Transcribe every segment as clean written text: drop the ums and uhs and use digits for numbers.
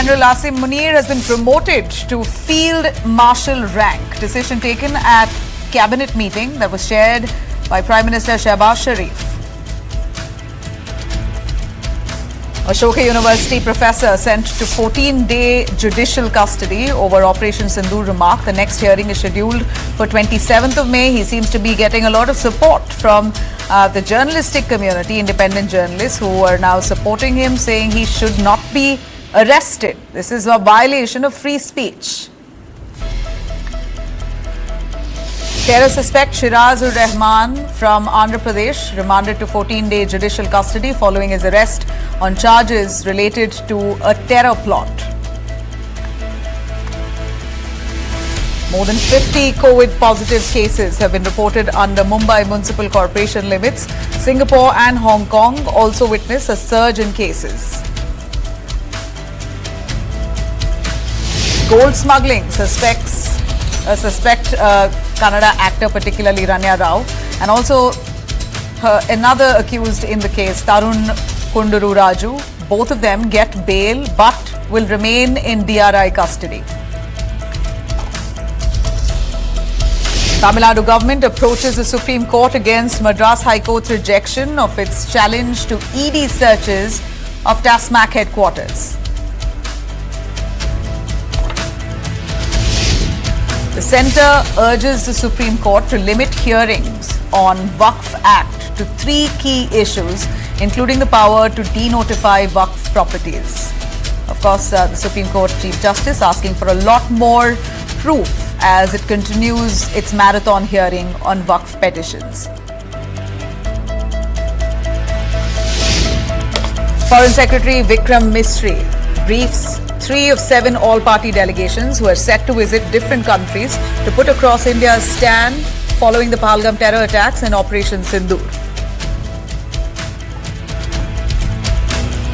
General Asim Munir has been promoted to Field Marshal rank. Decision taken at cabinet meeting that was chaired by Prime Minister Shehbaz Sharif. Ashoka University professor sent to 14-day judicial custody over Operation Sindoor remark. The next hearing is scheduled for 27th of May. He seems to be getting a lot of support from the journalistic community, independent journalists who are now supporting him, saying he should not be arrested. This is a violation of free speech. Terror suspect Siraz Ur Rahiman from Andhra Pradesh remanded to 14-day judicial custody following his arrest on charges related to a terror plot. More than 50 COVID-positive cases have been reported under Mumbai Municipal Corporation limits. Singapore and Hong Kong also witnessed a surge in cases. Gold smuggling suspect Kannada actor, particularly Ranya Rao, and also another accused in the case, Tarun Kunduru Raju. Both of them get bail but will remain in DRI custody. Tamil Nadu government approaches the Supreme Court against Madras High Court's rejection of its challenge to ED searches of TASMAC headquarters. The centre urges the Supreme Court to limit hearings on Waqf Act to 3 key issues, including the power to denotify Waqf properties. Of course, the Supreme Court Chief Justice asking for a lot more proof as it continues its marathon hearing on Waqf petitions. Foreign Secretary Vikram Misri briefs 3 of 7 all-party delegations who are set to visit different countries to put across India's stand following the Pahalgam terror attacks and Operation Sindoor.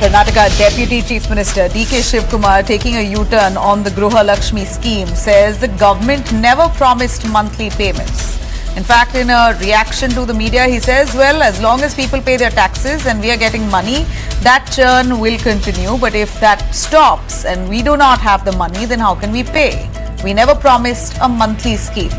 Karnataka Deputy Chief Minister DK Shivakumar, taking a U-turn on the Gruha Lakshmi scheme, says the government never promised monthly payments. In fact, in a reaction to the media, he says, well, as long as people pay their taxes and we are getting money, that churn will continue. But if that stops and we do not have the money, then how can we pay? We never promised a monthly scheme.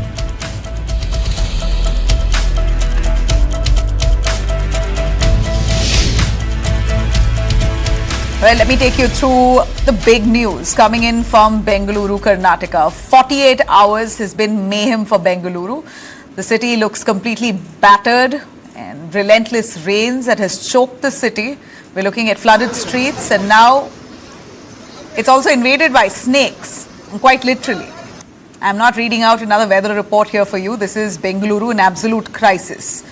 Well, let me take you through the big news coming in from Bengaluru, Karnataka. 48 hours has been mayhem for Bengaluru. The city looks completely battered and relentless rains that has choked the city. We're looking at flooded streets and now it's also invaded by snakes, quite literally. I'm not reading out another weather report here for you. This is Bengaluru in absolute crisis.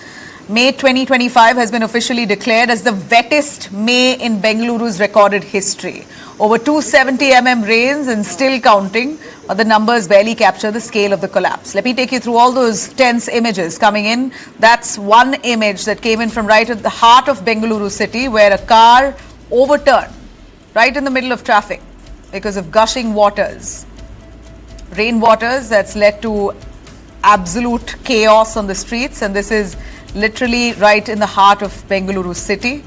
May 2025 has been officially declared as the wettest May in Bengaluru's recorded history. Over 270 mm rains and still counting, but the numbers barely capture the scale of the collapse. Let me take you through all those tense images coming in. That's one image that came in from right at the heart of Bengaluru city, where a car overturned right in the middle of traffic because of gushing waters. Rainwaters that's led to absolute chaos on the streets, and this is literally right in the heart of Bengaluru city.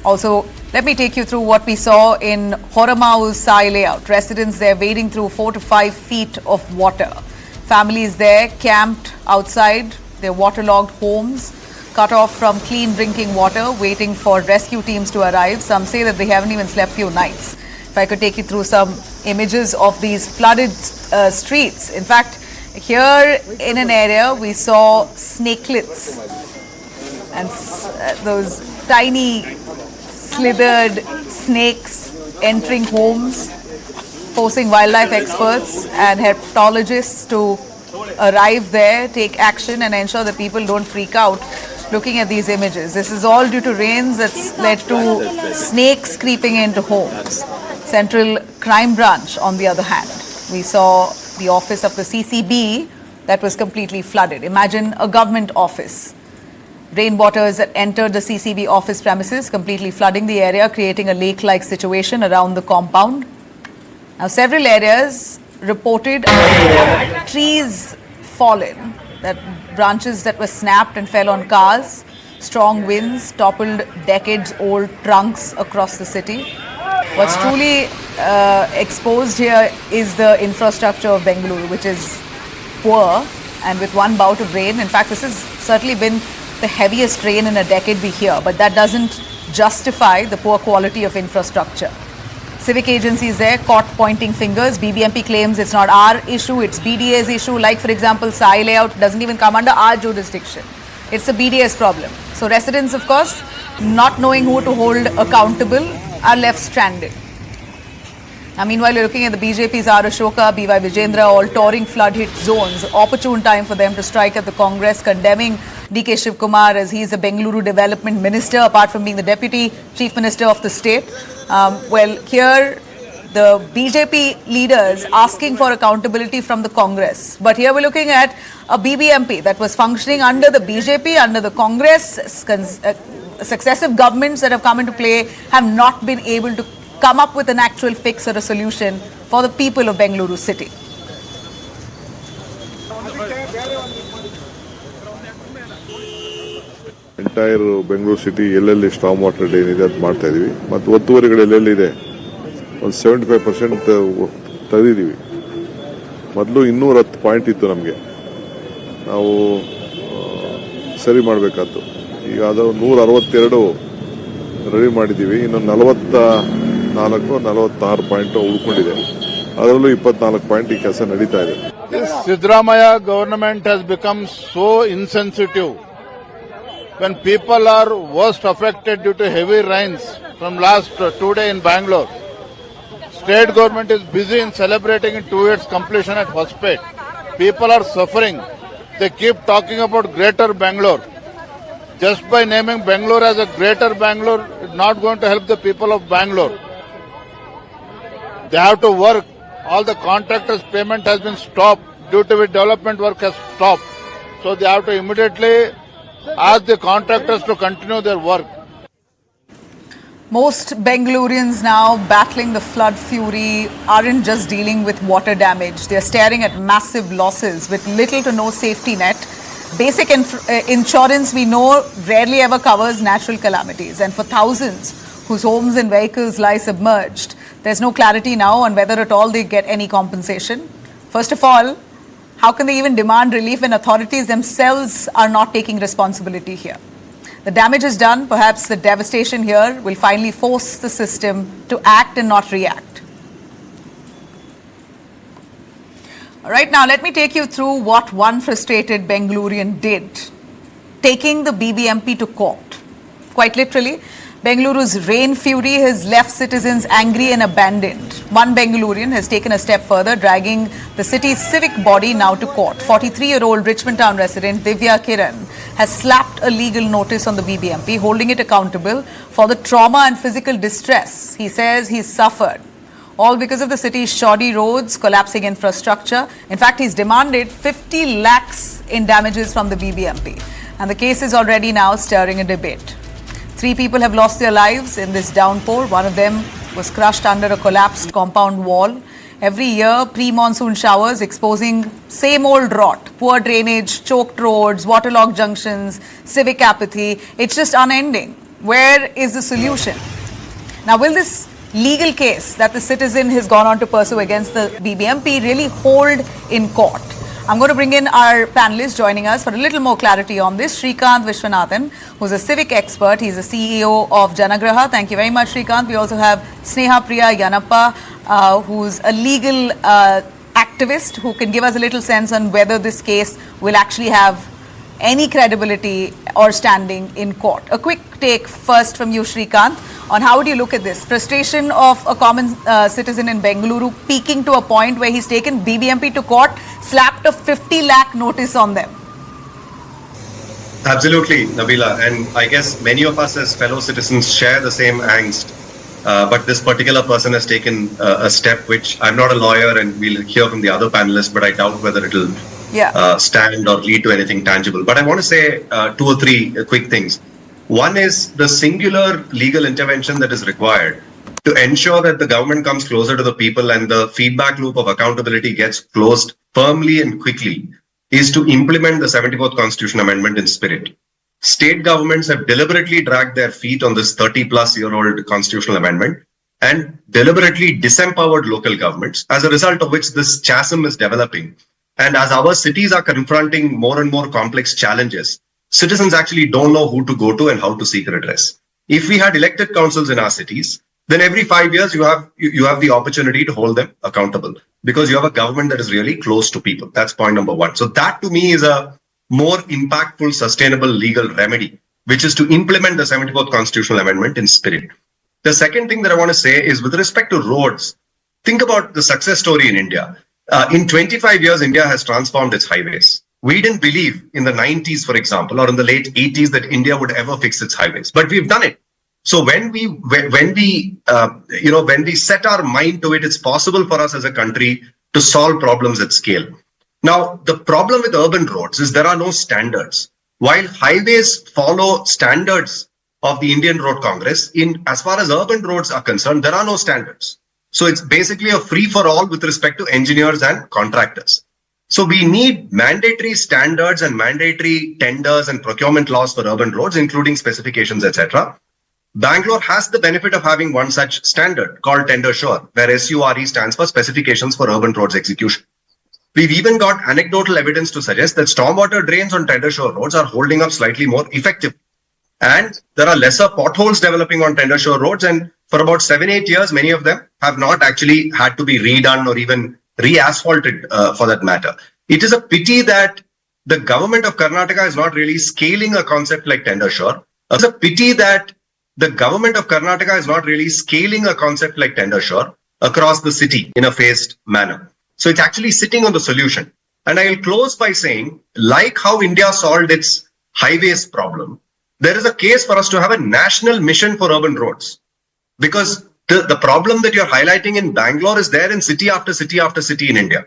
Also, let me take you through what we saw in Horamau's Sai layout. Residents there wading through 4 to 5 feet of water. Families there camped outside their waterlogged homes, cut off from clean drinking water, waiting for rescue teams to arrive. Some say that they haven't even slept few nights. If I could take you through some images of these flooded streets. In fact, here in an area we saw snakelets and those tiny slithered snakes entering homes, forcing wildlife experts and herpetologists to arrive there, take action and ensure that people don't freak out looking at these images. This is all due to rains that's led to snakes creeping into homes. Central Crime Branch, on the other hand, we saw the office of the CCB that was completely flooded. Imagine a government office. Rainwaters that entered the CCB office premises, completely flooding the area, creating a lake-like situation around the compound. Now, several areas reported trees fallen, that branches that were snapped and fell on cars. Strong winds toppled decades-old trunks across the city. What's truly exposed here is the infrastructure of Bengaluru, which is poor, and with one bout of rain. In fact, this has certainly been the heaviest rain in a decade we hear, but that doesn't justify the poor quality of infrastructure. Civic agencies there caught pointing fingers. BBMP claims it's not our issue, it's BDA's issue. Like, for example, Sai layout doesn't even come under our jurisdiction. It's a BDA's problem. So residents, of course, not knowing who to hold accountable, are left stranded. Now, meanwhile, you're looking at the BJP's R. Ashoka, BY Vijendra, all touring flood-hit zones. Opportune time for them to strike at the Congress, condemning DK Shivakumar as he is a Bengaluru Development Minister, apart from being the Deputy Chief Minister of the state. Well, here, the BJP leaders asking for accountability from the Congress. But here we're looking at a BBMP that was functioning under the BJP, under the Congress. Successive governments that have come into play have not been able to come up with an actual fix or a solution for the people of Bengaluru city. Entire Bengaluru city ಎಲ್ಲೆಲ್ಲಿ storm water drain ಇದೆ ಅದು ಮಾಡ್ತಾ ಇದೀವಿ. ಮತ್ತು ಒತ್ತುವರಿಗಳು ಎಲ್ಲೆಲ್ಲಿದೆ ಒಂದು 75% ತೆಗೆದಿದ್ದೀವಿ. ಮೊದಲು 210 point ಇತ್ತು ನಮಗೆ, ನಾವು ಸರಿ ಮಾಡಬೇಕಾದ್ದು. ಈಗ ಅದು 162 ರೆಡಿ ಮಾಡಿದ್ದೀವಿ. ಇನ್ನು 46 ಪಾಯಿಂಟ್ ಉಳ್ಕೊಂಡಿದೆ. ಅದರಲ್ಲೂ 24 ಪಾಯಿಂಟ್ ಈ ಕೆಲಸ ನಡೀತಾ ಇದೆ. Siddaramaiah government has become so insensitive when people are worst affected due to heavy rains from last 2 days in Bangalore. State government is busy in celebrating in 2 years completion at Hospet. People are suffering. They keep talking about greater Bangalore. Just by naming Bangalore as a greater Bangalore, it's not going to help the people of Bangalore. They have to work. All the contractors' payment has been stopped due to which development work has stopped. So they have to immediately ask the contractors to continue their work. Most Bengalurians now battling the flood fury aren't just dealing with water damage. They're staring at massive losses with little to no safety net. Basic insurance, we know, rarely ever covers natural calamities. And for thousands whose homes and vehicles lie submerged, there's no clarity now on whether at all they get any compensation. First of all, how can they even demand relief when authorities themselves are not taking responsibility here? The damage is done. Perhaps the devastation here will finally force the system to act and not react. All right, now let me take you through what one frustrated Bengalurian did, taking the BBMP to court. Quite literally, Bengaluru's rain fury has left citizens angry and abandoned. One Bengalurian has taken a step further, dragging the city's civic body now to court. 43-year-old Richmond Town resident Divya Kiran has slapped a legal notice on the BBMP, holding it accountable for the trauma and physical distress he says he's suffered, all because of the city's shoddy roads, collapsing infrastructure. In fact, he's demanded 50 lakhs in damages from the BBMP. And the case is already now stirring a debate. 3 people have lost their lives in this downpour. One of them was crushed under a collapsed compound wall. Every year, pre-monsoon showers exposing same old rot, poor drainage, choked roads, waterlogged junctions, civic apathy. It's just unending. Where is the solution? Now, will this legal case that the citizen has gone on to pursue against the BBMP really hold in court? I'm going to bring in our panelists joining us for a little more clarity on this. Srikanth Vishwanathan, who's a civic expert. He's the CEO of Janagruha. Thank you very much, Srikanth. We also have Sneha Priya Yanappa, who's a legal activist who can give us a little sense on whether this case will actually have any credibility or standing in court. A quick take first from you, Srikanth, on how do you look at this? Frustration of a common citizen in Bengaluru peaking to a point where he's taken BBMP to court, slapped a 50 lakh notice on them. Absolutely, Nabila. And I guess many of us as fellow citizens share the same angst. But this particular person has taken a step which I'm not a lawyer and we'll hear from the other panelists, but I doubt whether it'll stand or lead to anything tangible. But I want to say 2 or 3 quick things. One is the singular legal intervention that is required to ensure that the government comes closer to the people and the feedback loop of accountability gets closed firmly and quickly is to implement the 74th Constitution Amendment in spirit. State governments have deliberately dragged their feet on this 30-plus-year-old constitutional amendment. and deliberately disempowered local governments, as a result of which this chasm is developing. And as our cities are confronting more and more complex challenges, citizens actually don't know who to go to and how to seek redress. If we had elected councils in our cities, then every 5 years you have the opportunity to hold them accountable because you have a government that is really close to people. That's point number one. So that to me is a more impactful, sustainable legal remedy, which is to implement the 74th constitutional amendment in spirit. The second thing that I want to say is with respect to roads, think about the success story in India. In 25 years, India has transformed its highways. We didn't believe in the 90s, for example, or in the late 80s that India would ever fix its highways, but we've done it. So when we set our mind to it, it's possible for us as a country to solve problems at scale. Now, the problem with urban roads is there are no standards. While highways follow standards of the Indian Road Congress, as far as urban roads are concerned, there are no standards. So it's basically a free-for-all with respect to engineers and contractors. So we need mandatory standards and mandatory tenders and procurement laws for urban roads, including specifications, etc. Bangalore has the benefit of having one such standard called Tender Sure, where SURE stands for Specifications for Urban Roads Execution. We've even got anecdotal evidence to suggest that stormwater drains on Tender Sure roads are holding up slightly more effectively. And there are lesser potholes developing on Tender Sure roads. And for about 7-8 years, many of them have not actually had to be redone or even re-asphalted for that matter. It is a pity that the government of Karnataka is not really scaling a concept like Tender Sure. It's a pity that the government of Karnataka is not really scaling a concept like Tender Sure across the city in a phased manner. So it's actually sitting on the solution. And I'll close by saying, like how India solved its highways problem, there is a case for us to have a national mission for urban roads. Because the problem that you're highlighting in Bangalore is there in city after city after city in India.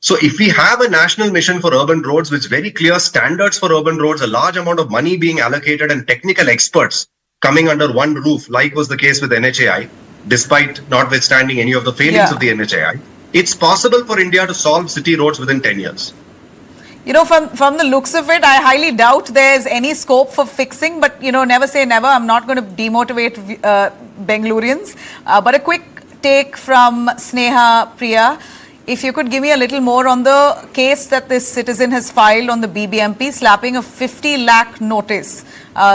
So if we have a national mission for urban roads with very clear standards for urban roads, a large amount of money being allocated and technical experts coming under one roof, like was the case with NHAI, despite notwithstanding any of the failings of the NHAI, it's possible for India to solve city roads within 10 years. You know, from the looks of it, I highly doubt there's any scope for fixing, but, you know, never say never. I'm not going to demotivate Bengalurians. But a quick take from Sneha Priya. If you could give me a little more on the case that this citizen has filed on the BBMP, slapping a 50 lakh notice,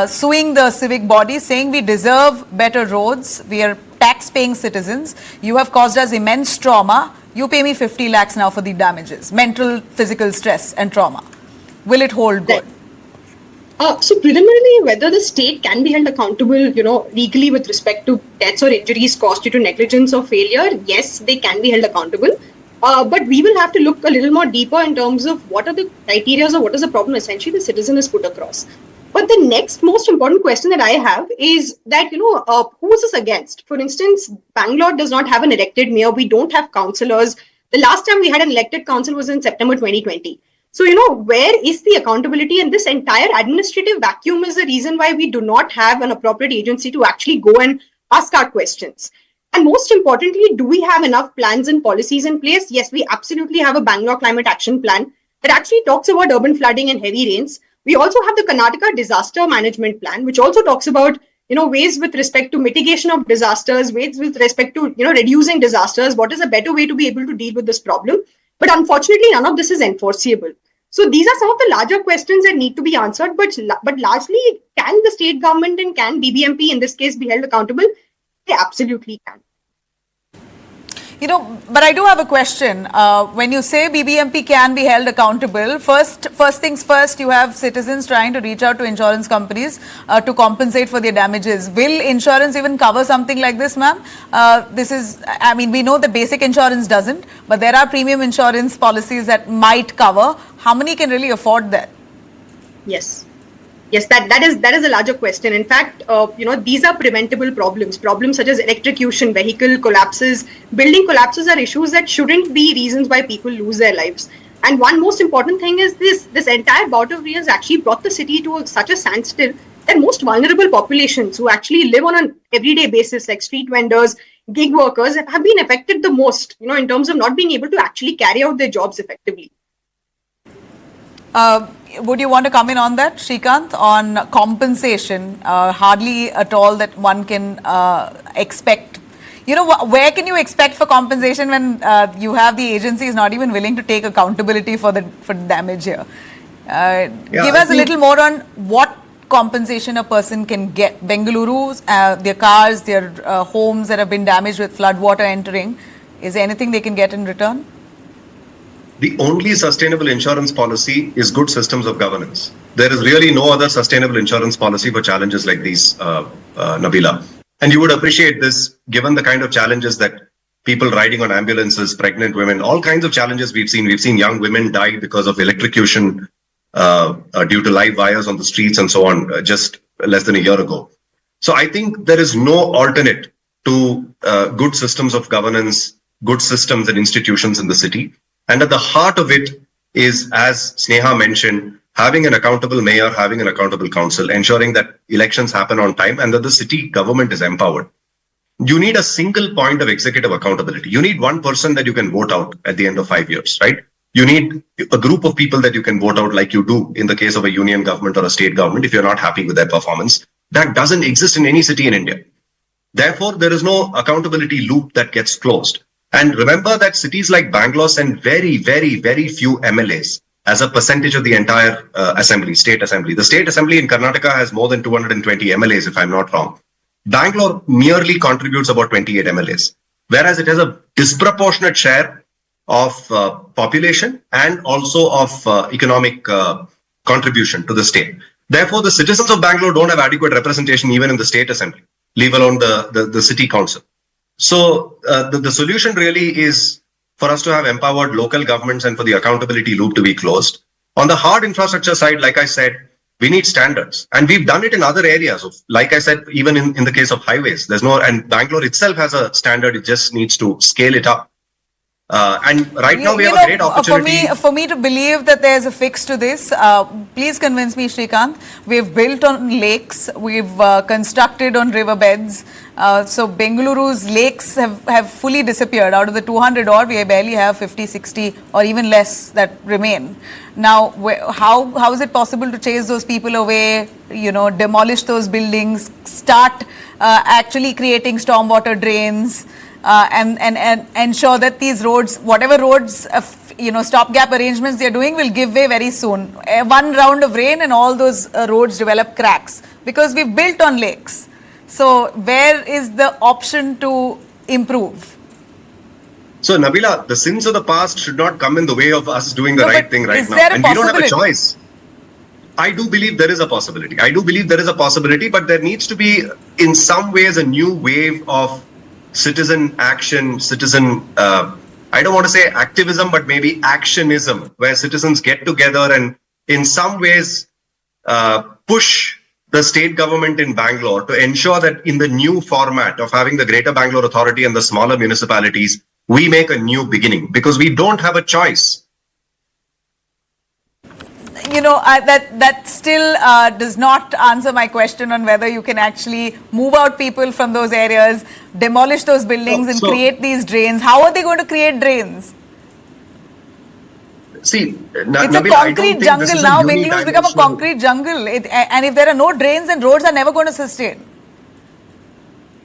suing the civic body, saying we deserve better roads, we are tax-paying citizens, you have caused us immense trauma, you pay me 50 lakhs now for the damages, mental, physical stress and trauma. Will it hold good? So preliminarily, whether the state can be held accountable, you know, legally with respect to deaths or injuries caused due to negligence or failure, yes, they can be held accountable. But we will have to look a little more deeper in terms of what are the criteria or what is the problem essentially the citizen has put across. But the next most important question that I have is that, you know, who is this against? For instance, Bangalore does not have an elected mayor. We don't have councillors. The last time we had an elected council was in September 2020. So, you know, where is the accountability? And this entire administrative vacuum is the reason why we do not have an appropriate agency to actually go and ask our questions. And most importantly, do we have enough plans and policies in place? Yes, we absolutely have a Bangalore Climate Action Plan that actually talks about urban flooding and heavy rains. We also have the Karnataka Disaster Management Plan, which also talks about, you know, ways with respect to mitigation of disasters, ways with respect to, you know, reducing disasters. What is a better way to be able to deal with this problem? But unfortunately, none of this is enforceable. So these are some of the larger questions that need to be answered. But largely, can the state government and can BBMP in this case be held accountable? They absolutely can. You know, but I do have a question. When you say BBMP can be held accountable, first things first, you have citizens trying to reach out to insurance companies to compensate for their damages. Will insurance even cover something like this, ma'am? This is, I mean, we know the basic insurance doesn't, but there are premium insurance policies that might cover. How many can really afford that? Yes. Yes, that is a larger question. In fact, you know, these are preventable problems. Problems such as electrocution, vehicle collapses, building collapses are issues that shouldn't be reasons why people lose their lives. And one most important thing is this entire bout of rain has actually brought the city to such a standstill that most vulnerable populations who actually live on an everyday basis, like street vendors, gig workers, have been affected the most, you know, in terms of not being able to actually carry out their jobs effectively. Would you want to come in on that, Shrikant, on compensation? Hardly at all that one can expect, You know, where can you expect for compensation when you have the agencies not even willing to take accountability for the damage here? Give us a little more on what compensation a person can get. Bengaluru's, their cars, their homes that have been damaged with flood water entering. Is there anything they can get in return? The only sustainable insurance policy is good systems of governance. There is really no other sustainable insurance policy for challenges like these, Nabila. And you would appreciate this given the kind of challenges that people riding on ambulances, pregnant women, all kinds of challenges we've seen. We've seen young women die because of electrocution due to live wires on the streets and so on, just less than a year ago. So I think there is no alternate to good systems of governance, good systems and institutions in the city. And at the heart of it is, as Sneha mentioned, having an accountable mayor, having an accountable council, ensuring that elections happen on time and that the city government is empowered. You need a single point of executive accountability. You need one person that you can vote out at the end of 5 years, right? You need a group of people that you can vote out like you do in the case of a union government or a state government if you're not happy with their performance. That doesn't exist in any city in India. Therefore, there is no accountability loop that gets closed. And remember that cities like Bangalore send very, very, very few MLAs as a percentage of the entire assembly, state assembly. The state assembly in Karnataka has more than 220 MLAs, if I'm not wrong. Bangalore merely contributes about 28 MLAs, whereas it has a disproportionate share of population and also of economic contribution to the state. Therefore, the citizens of Bangalore don't have adequate representation even in the state assembly, leave alone the city council. So the solution really is for us to have empowered local governments and for the accountability loop to be closed. On the hard infrastructure side, like I said, we need standards. And we've done it in other areas. Like I said, even in the case of highways, and Bangalore itself has a standard. It just needs to scale it up. And right now we have a great opportunity. For me to believe that there's a fix to this, please convince me, Srikanth. We've built on lakes, we've constructed on riverbeds. So Bengaluru's lakes have fully disappeared. Out of the 200 odd, we barely have 50, 60 or even less that remain. Now, how is it possible to chase those people away, demolish those buildings, start actually creating stormwater drains, and ensure that these roads, whatever roads, stopgap arrangements they're doing will give way very soon. One round of rain and all those roads develop cracks because we've built on lakes. So where is the option to improve? So Nabila, the sins of the past should not come in the way of us doing the right thing right now. And we don't have a choice. I do believe there is a possibility. But there needs to be in some ways a new wave of citizen action, I don't want to say activism, but maybe actionism, where citizens get together and in some ways push the state government in Bangalore to ensure that in the new format of having the Greater Bangalore Authority and the smaller municipalities, we make a new beginning because we don't have a choice. That still does not answer my question on whether you can actually move out people from those areas, demolish those buildings and create these drains. How are they going to create drains? See, it's a concrete jungle now. Bengaluru has become a concrete jungle. And if there are no drains, then roads are never going to sustain.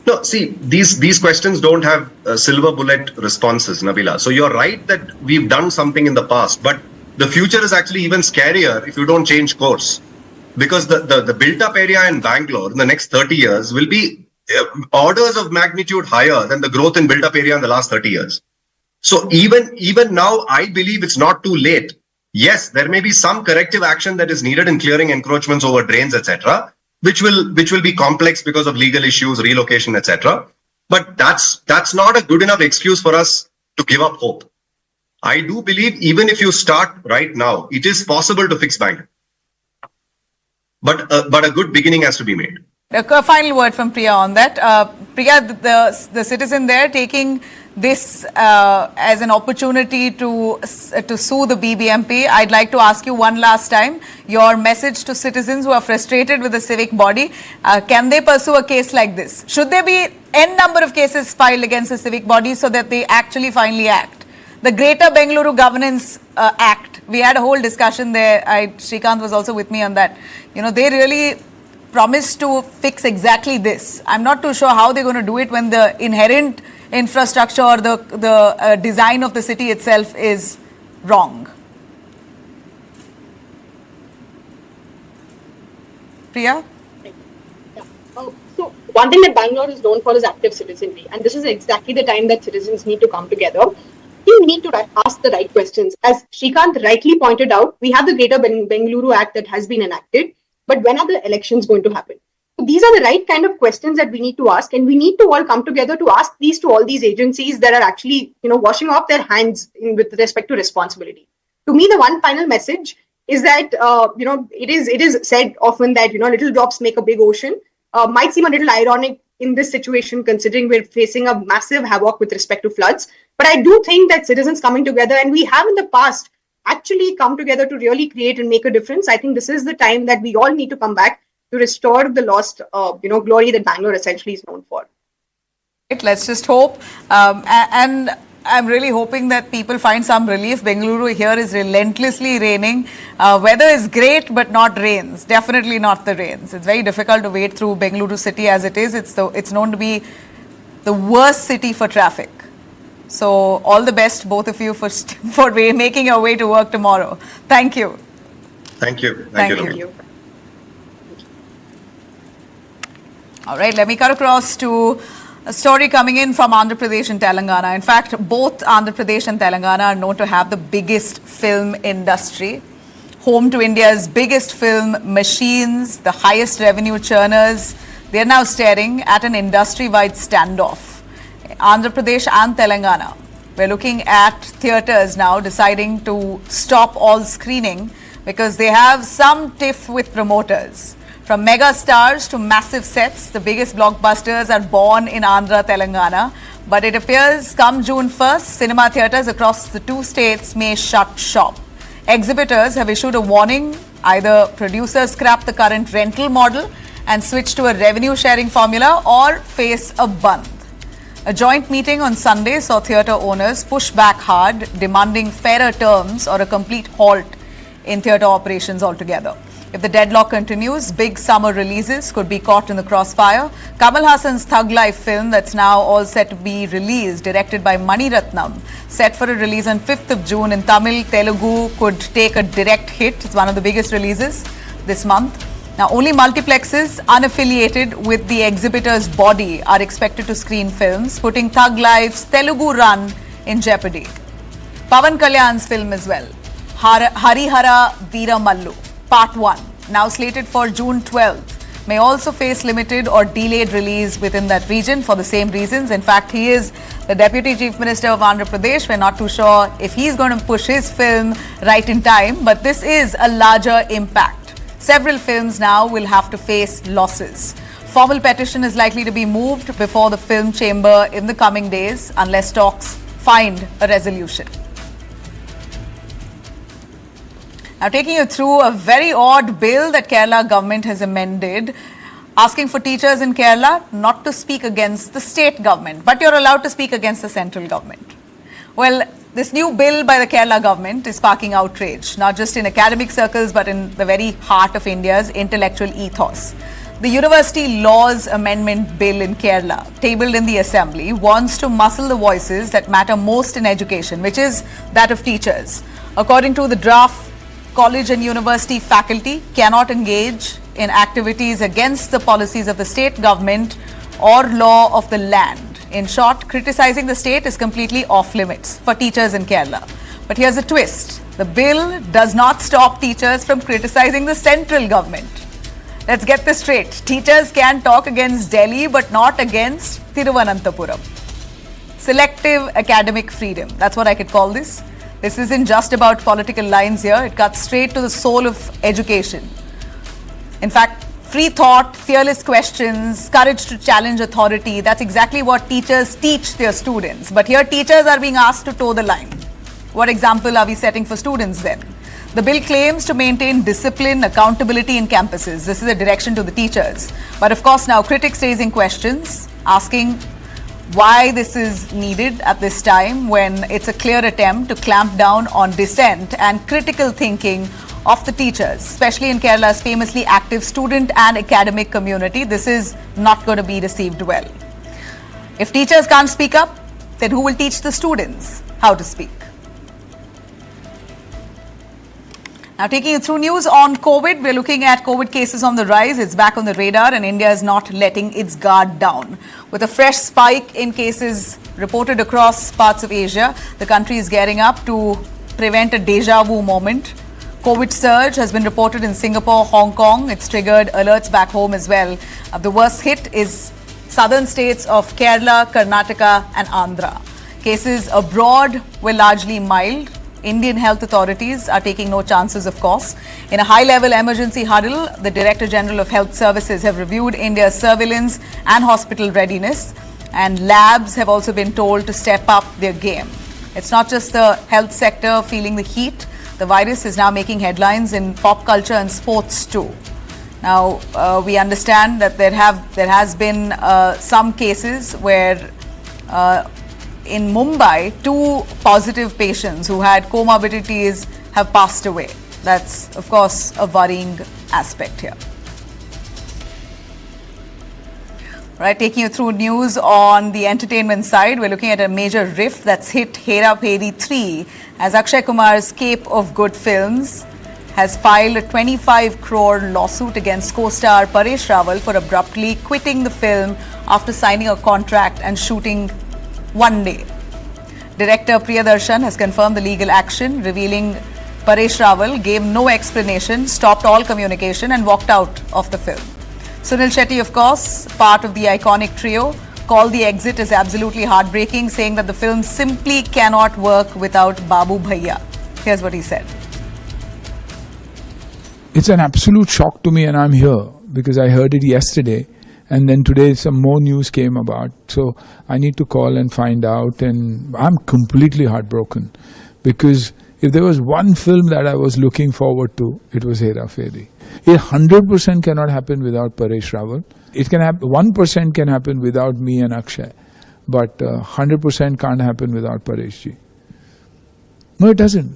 No, see, these questions don't have silver bullet responses, Nabila. So you're right that we've done something in the past, but the future is actually even scarier if you don't change course. Because the built-up area in Bangalore in the next 30 years will be orders of magnitude higher than the growth in built-up area in the last 30 years. So even now, I believe it's not too late. Yes, there may be some corrective action that is needed in clearing encroachments over drains, etc., which will be complex because of legal issues, relocation, etc. But that's not a good enough excuse for us to give up hope. I do believe even if you start right now, it is possible to fix Bangalore. But a good beginning has to be made. A final word from Priya on that. Priya, the citizen there taking this as an opportunity to sue the BBMP. I'd like to ask you one last time, your message to citizens who are frustrated with the civic body. Can they pursue a case like this? Should there be n number of cases filed against the civic body so that they actually finally act? The Greater Bengaluru Governance Act, we had a whole discussion there. Srikanth was also with me on that. They really promised to fix exactly this. I'm not too sure how they're going to do it when the inherent infrastructure or the design of the city itself is wrong. Priya? So one thing that Bangalore is known for is active citizenry, and this is exactly the time that citizens need to come together. We need to ask the right questions. As Shrikant rightly pointed out, we have the Greater Bengaluru Act that has been enacted, but when are the elections going to happen? So these are the right kind of questions that we need to ask, and we need to all come together to ask these to all these agencies that are actually, washing off their hands with respect to responsibility. To me, the one final message is that, it is said often that, little drops make a big ocean. Might seem a little ironic in this situation, considering we're facing a massive havoc with respect to floods. But I do think that citizens coming together, and we have in the past actually come together to really create and make a difference. I think this is the time that we all need to come back to restore the lost, glory that Bangalore essentially is known for. Let's just hope. And I'm really hoping that people find some relief. Bengaluru here is relentlessly raining. Weather is great, but not rains. Definitely not the rains. It's very difficult to wade through Bengaluru city as it is. It's known to be the worst city for traffic. So all the best, both of you, for making your way to work tomorrow. Thank you. Thank you. Thank you. All right, let me cut across to a story coming in from Andhra Pradesh and Telangana. In fact, both Andhra Pradesh and Telangana are known to have the biggest film industry. Home to India's biggest film machines, the highest revenue churners. They're now staring at an industry-wide standoff. Andhra Pradesh and Telangana. We're looking at theatres now deciding to stop all screening because they have some tiff with promoters. From mega stars to massive sets, the biggest blockbusters are born in Andhra, Telangana. But it appears come June 1st, cinema theatres across the two states may shut shop. Exhibitors have issued a warning. Either producers scrap the current rental model and switch to a revenue sharing formula or face a bandh. A joint meeting on Sunday saw theatre owners push back hard, demanding fairer terms or a complete halt in theatre operations altogether. If the deadlock continues, big summer releases could be caught in the crossfire. Kamal Haasan's Thug Life film that's now all set to be released, directed by Mani Ratnam, set for a release on 5th of June in Tamil, Telugu, could take a direct hit. It's one of the biggest releases this month. Now, only multiplexes unaffiliated with the exhibitor's body are expected to screen films, putting Thug Life's Telugu run in jeopardy. Pavan Kalyan's film as well, Harihara Veera Mallu, Part 1, now slated for June 12th, may also face limited or delayed release within that region for the same reasons. In fact, he is the Deputy Chief Minister of Andhra Pradesh. We're not too sure if he's going to push his film right in time, but this is a larger impact. Several films now will have to face losses. Formal petition is likely to be moved before the film chamber in the coming days unless talks find a resolution. Now, taking you through a very odd bill that Kerala government has amended, asking for teachers in Kerala not to speak against the state government, but you're allowed to speak against the central government. Well, this new bill by the Kerala government is sparking outrage, not just in academic circles, but in the very heart of India's intellectual ethos. The University Laws Amendment Bill in Kerala, tabled in the Assembly, wants to muzzle the voices that matter most in education, which is that of teachers. According to the draft, college and university faculty cannot engage in activities against the policies of the state government or law of the land. In short, criticizing the state is completely off limits for teachers in Kerala. But here's a twist. The bill does not stop teachers from criticizing the central government. Let's get this straight. Teachers can talk against Delhi, but not against Thiruvananthapuram. Selective academic freedom. That's what I could call this. This isn't just about political lines here. It cuts straight to the soul of education. In fact, free thought, fearless questions, courage to challenge authority. That's exactly what teachers teach their students. But here teachers are being asked to toe the line. What example are we setting for students then? The bill claims to maintain discipline, accountability in campuses. This is a direction to the teachers. But of course now critics raising questions, asking why this is needed at this time when it's a clear attempt to clamp down on dissent and critical thinking of the teachers, especially in Kerala's famously active student and academic community. This is not going to be received well. If teachers can't speak up, then who will teach the students how to speak? Now, taking you through news on COVID, we're looking at COVID cases on the rise. It's back on the radar, and India is not letting its guard down. With a fresh spike in cases reported across parts of Asia, the country is gearing up to prevent a deja vu moment. COVID surge has been reported in Singapore, Hong Kong. It's triggered alerts back home as well. The worst hit is southern states of Kerala, Karnataka and Andhra. Cases abroad were largely mild. Indian health authorities are taking no chances, of course. In a high-level emergency huddle, the Director General of Health Services have reviewed India's surveillance and hospital readiness, and labs have also been told to step up their game. It's not just the health sector feeling the heat. The virus is now making headlines in pop culture and sports too. Now, we understand that there has been some cases where in Mumbai, 2 positive patients who had comorbidities have passed away. That's, of course, a worrying aspect here. Right, taking you through news on the entertainment side, we're looking at a major rift that's hit Hera Pheri 3 as Akshay Kumar's Cape of Good Films has filed a 25 crore lawsuit against co-star Paresh Rawal for abruptly quitting the film after signing a contract and shooting one day. Director Priyadarshan has confirmed the legal action, revealing Paresh Rawal gave no explanation, stopped all communication and walked out of the film. Sunil Shetty, of course, part of the iconic trio, called the exit as absolutely heartbreaking, saying that the film simply cannot work without Babu Bhaiya. Here's what he said. It's an absolute shock to me, and I'm here because I heard it yesterday. And then today some more news came about. So I need to call and find out. And I'm completely heartbroken because if there was one film that I was looking forward to, it was Hera Pheri. It 100% cannot happen without Paresh Rawal. It can happen, 1% can happen without me and Akshay. But 100% can't happen without Paresh ji. No, it doesn't.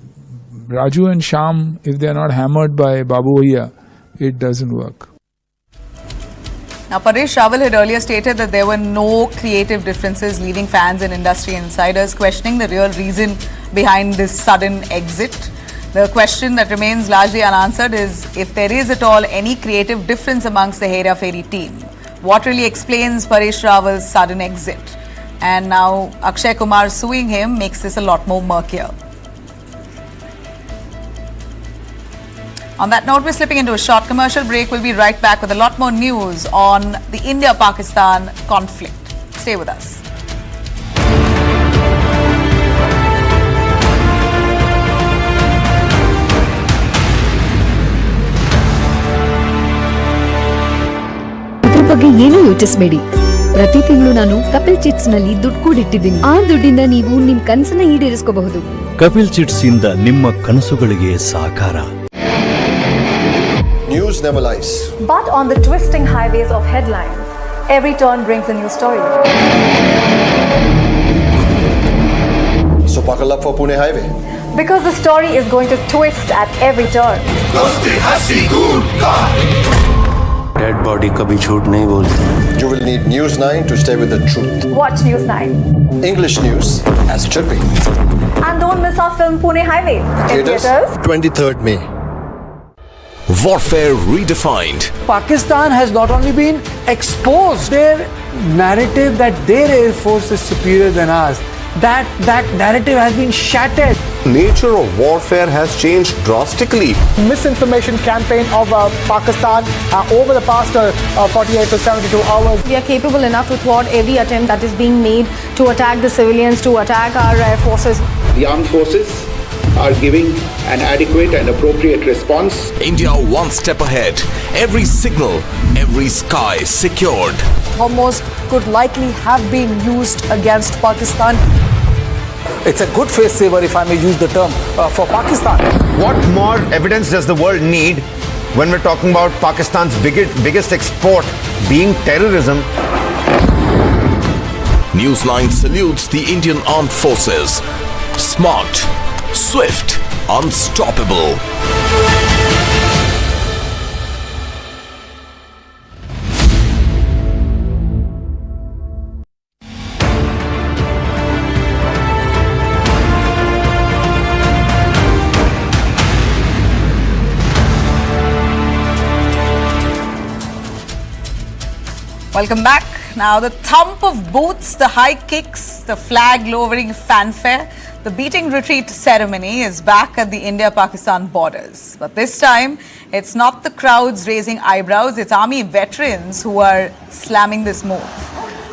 Raju and Shyam, if they are not hammered by Babu Bhaiya, it doesn't work. Now, Paresh Rawal had earlier stated that there were no creative differences, leaving fans and industry insiders questioning the real reason behind this sudden exit. The question that remains largely unanswered is if there is at all any creative difference amongst the Hera Pheri team. What really explains Paresh Rawal's sudden exit? And now Akshay Kumar suing him makes this a lot more murkier. On that note, we're slipping into a short commercial break. We'll be right back with a lot more news on the India-Pakistan conflict. Stay with us. ಅದ್ರ ಬಗ್ಗೆ ಏನು ಯೋಚಿಸಬೇಡಿ. ಪ್ರತಿ ತಿಂಗಳು ನಾನು Kapil chits ನಲ್ಲಿ ದುಡ್ಡು ಕೂಡಿಟ್ಟಿದ್ದೀನಿ. ಆ ದುಡ್ಡಿಂದ ನೀವು ನಿಮ್ಮ ಕನಸನ್ನ ಈಡೇರಿಸಬಹುದು. ಕಪಿಲ್ ಚಿಟ್ಸ್ ಇಂದ ನಿಮ್ಮ ಕನಸುಗಳಿಗೆ ಸಾಕಾರ. News never lies. But on the twisting highways of headlines, every turn brings a new story. So buckle up for Pune Highway. Because the story is going to twist at every turn. Dead body कभी झूठ नहीं बोलती. You will need News 9 to stay with the truth. Watch News 9. English news as it should be. And don't miss our film Pune Highway. In theaters 23rd May. Warfare redefined. Pakistan has not only been exposed, their narrative that their air force is superior than ours, that narrative has been shattered. Nature of warfare has changed drastically. Misinformation campaign of Pakistan over the past 48 to 72 hours. we are capable enough to thwart every attempt that is being made to attack the civilians, to attack our air forces. The armed forces are giving an adequate and appropriate response. India one step ahead. Every signal, every sky secured. Hormuz could likely have been used against Pakistan. It's a good face saver, if I may use the term, for Pakistan. What more evidence does the world need when we're talking about Pakistan's biggest export being terrorism? Newsline salutes the Indian Armed Forces. Smart, swift, unstoppable. Welcome back. Now, the thump of boots, the high kicks, the flag lowering fanfare, the beating retreat ceremony is back at the India-Pakistan borders. But this time, it's not the crowds raising eyebrows, it's army veterans who are slamming this move.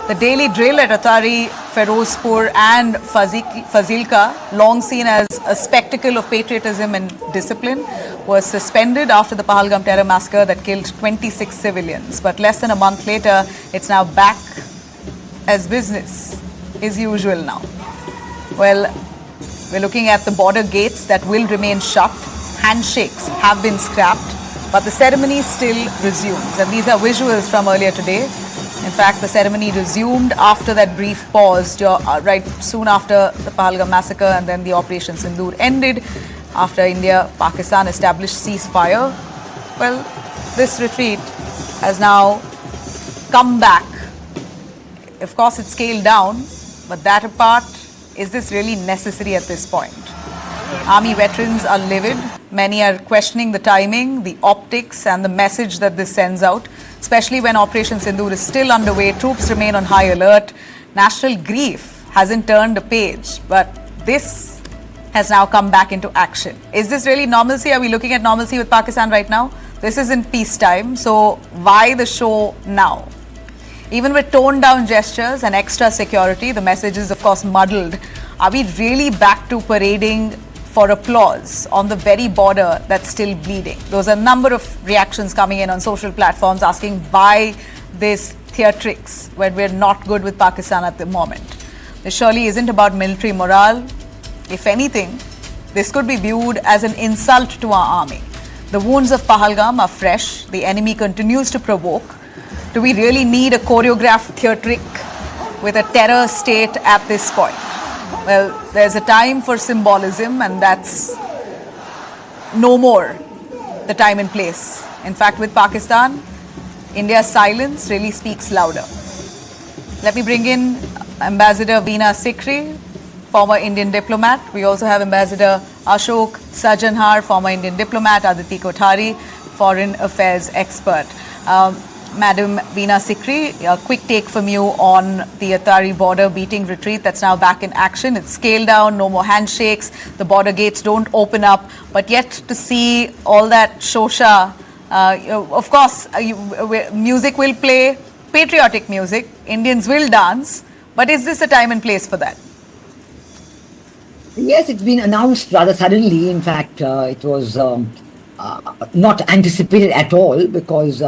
The daily drill at Attari, Ferozpur and Fazilka, long seen as a spectacle of patriotism and discipline, was suspended after the Pahalgam terror massacre that killed 26 civilians. But less than a month later, it's now back as business as usual now. Well, we're looking at the border gates that will remain shut. Handshakes have been scrapped, but the ceremony still resumes. And these are visuals from earlier today. In fact, the ceremony resumed after that brief pause, right soon after the Pahalgam massacre, and then the Operation Sindoor ended after India-Pakistan established ceasefire. Well, this retreat has now come back. Of course, it's scaled down, but that apart, is this really necessary at this point? Army veterans are livid. Many are questioning the timing, the optics, and the message that this sends out, especially when Operation Sindoor is still underway. Troops remain on high alert. National grief hasn't turned a page, but this has now come back into action. Is this really normalcy? Are we looking at normalcy with Pakistan right now? This isn't peacetime, so why the show now? Even with toned down gestures and extra security, the message is of course muddled. Are we really back to parading for applause on the very border that's still bleeding? Those are a number of reactions coming in on social platforms asking why this theatrics when we're not good with Pakistan at the moment. This surely isn't about military morale. If anything, this could be viewed as an insult to our army. The wounds of Pahalgam are fresh. The enemy continues to provoke. Do we really need a choreographed theatric with a terror state at this point? Well, there's a time for symbolism, and that's no more the time and place. In fact, with Pakistan, India's silence really speaks louder. Let me bring in Ambassador Veena Sikri, former Indian diplomat. We also have Ambassador Ashok Sajjinhar, former Indian diplomat, Aditi Kothari, foreign affairs expert. Madam Veena Sikri, a quick take from you on the Attari border beating retreat that's now back in action. It's scaled down, no more handshakes, the border gates don't open up, but yet to see all that shosha, of course, music will play, patriotic music, Indians will dance, but is this a time and place for that? Yes, it's been announced rather suddenly. In fact, it was not anticipated at all, because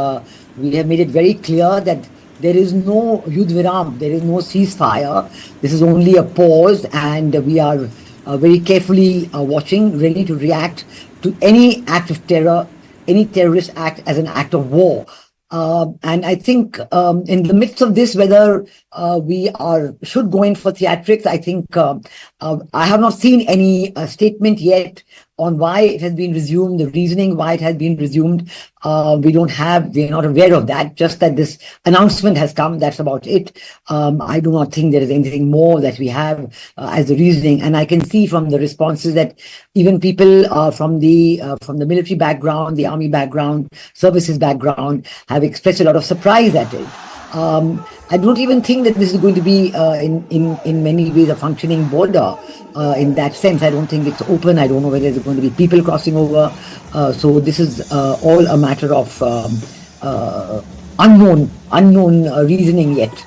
we have made it very clear that there is no Yudh Viram, there is no ceasefire. This is only a pause, and we are very carefully watching, ready to react to any act of terror, any terrorist act as an act of war. And I think in the midst of this, whether we should go in for theatrics, I think I have not seen any statement yet on why it has been resumed, the reasoning why it has been resumed. We're not aware of that, just that this announcement has come, that's about it. I do not think there is anything more that we have as the reasoning. And I can see from the responses that even people from the military background, the army background, services background have expressed a lot of surprise at it. I don't even think that this is going to be in many ways a functioning border in that sense. I don't think it's open. I don't know whether there's going to be people crossing over. So this is all a matter of unknown reasoning yet.